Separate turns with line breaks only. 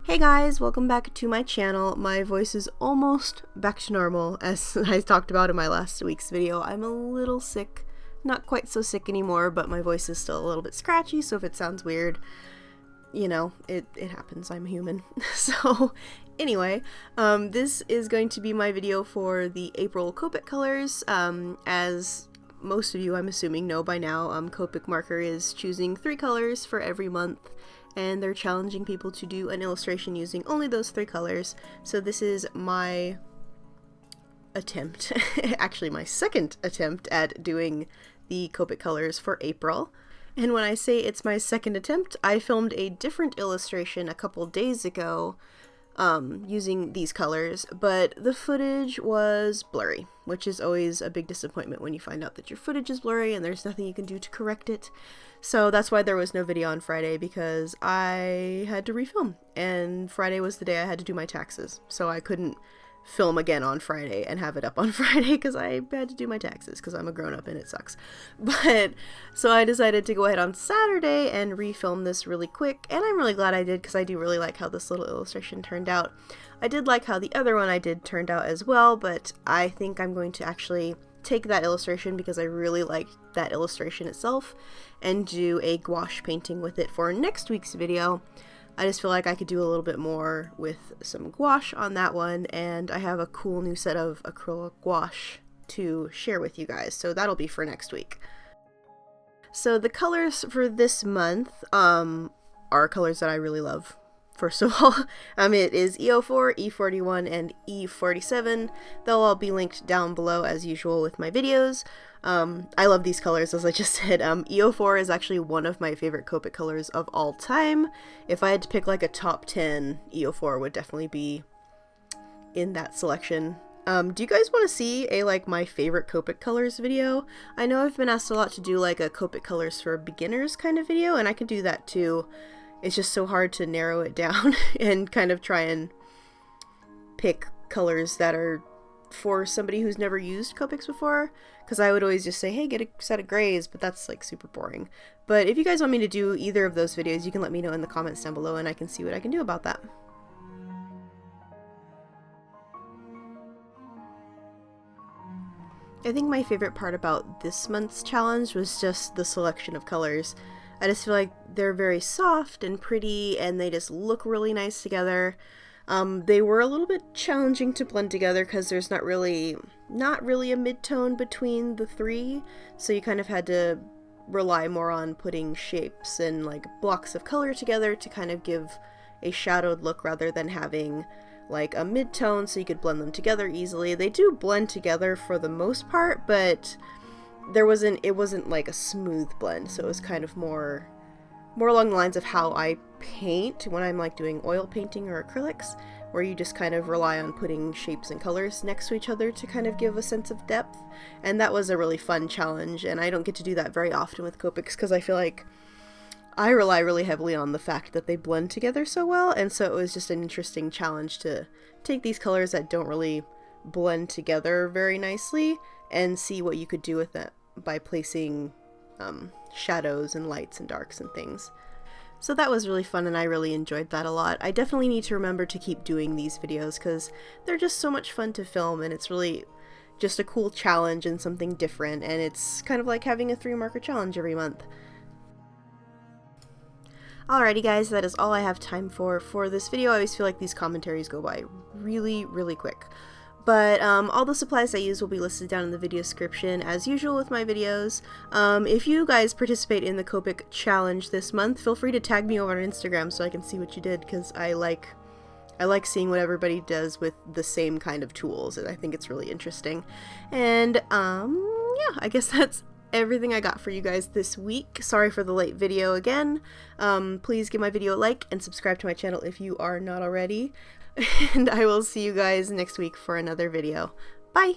Hey guys, welcome back to my channel. My voice is almost back to normal, as I talked about in my last week's video. I'm a little sick, not quite so sick anymore, but my voice is still a little bit scratchy, so if it sounds weird, you know, it happens, I'm human. So anyway, this is going to be my video for the April Copic colors. As most of you, I'm assuming, know by now, Copic Marker is choosing 3 colors for every month, and they're challenging people to do an illustration using only those 3 colors. So this is my attempt, actually my second attempt at doing the Copic colors for April. And when I say it's my second attempt, I filmed a different illustration a couple days ago using these colors, but the footage was blurry, which is always a big disappointment when you find out that your footage is blurry and there's nothing you can do to correct it. So that's why there was no video on Friday, because I had to refilm, and Friday was the day I had to do my taxes, so I couldn't film again on Friday and have it up on Friday because I had to do my taxes because I'm a grown-up and it sucks. But so I decided to go ahead on Saturday and refilm this really quick, and I'm really glad I did because I do really like how this little illustration turned out. I did like how the other one I did turned out as well, but I think I'm going to actually take that illustration because I really like that illustration itself and do a gouache painting with it for next week's video. I just feel like I could do a little bit more with some gouache on that one, and I have a cool new set of acrylic gouache to share with you guys, so that'll be for next week. So the colors for this month are colors that I really love. First of all, it is E04, E41, and E47. They'll all be linked down below as usual with my videos. I love these colors, as I just said. E04 is actually one of my favorite Copic colors of all time. If I had to pick like a top 10, E04 would definitely be in that selection. Do you guys want to see a my favorite Copic colors video? I know I've been asked a lot to do like a Copic colors for beginners kind of video, and I can do that too. It's just so hard to narrow it down and kind of try and pick colors that are for somebody who's never used Copics before, because I would always just say, hey, get a set of grays, but that's like super boring. But if you guys want me to do either of those videos, you can let me know in the comments down below and I can see what I can do about that. I think my favorite part about this month's challenge was just the selection of colors. I just feel like they're very soft and pretty, and they just look really nice together. They were a little bit challenging to blend together because there's not really a mid-tone between the 3, so you kind of had to rely more on putting shapes and like blocks of color together to kind of give a shadowed look rather than having like a mid-tone so you could blend them together easily. They do blend together for the most part, but it wasn't like a smooth blend, so it was kind of more along the lines of how I paint when I'm like doing oil painting or acrylics, where you just kind of rely on putting shapes and colors next to each other to kind of give a sense of depth. And that was a really fun challenge, and I don't get to do that very often with Copics because I feel like I rely really heavily on the fact that they blend together so well, and so it was just an interesting challenge to take these colors that don't really blend together very nicely and see what you could do with it by placing shadows and lights and darks and things. So that was really fun, and I really enjoyed that a lot. I definitely need to remember to keep doing these videos because they're just so much fun to film, and it's really just a cool challenge and something different, and it's kind of like having a 3-marker challenge every month. Alrighty guys, that is all I have time for this video. I always feel like these commentaries go by really, really quick. But all the supplies I use will be listed down in the video description as usual with my videos. If you guys participate in the Copic challenge this month, feel free to tag me over on Instagram so I can see what you did, because I like seeing what everybody does with the same kind of tools, and I think it's really interesting. And yeah, I guess that's everything I got for you guys this week. Sorry for the late video again. Please give my video a like and subscribe to my channel if you are not already. And I will see you guys next week for another video. Bye!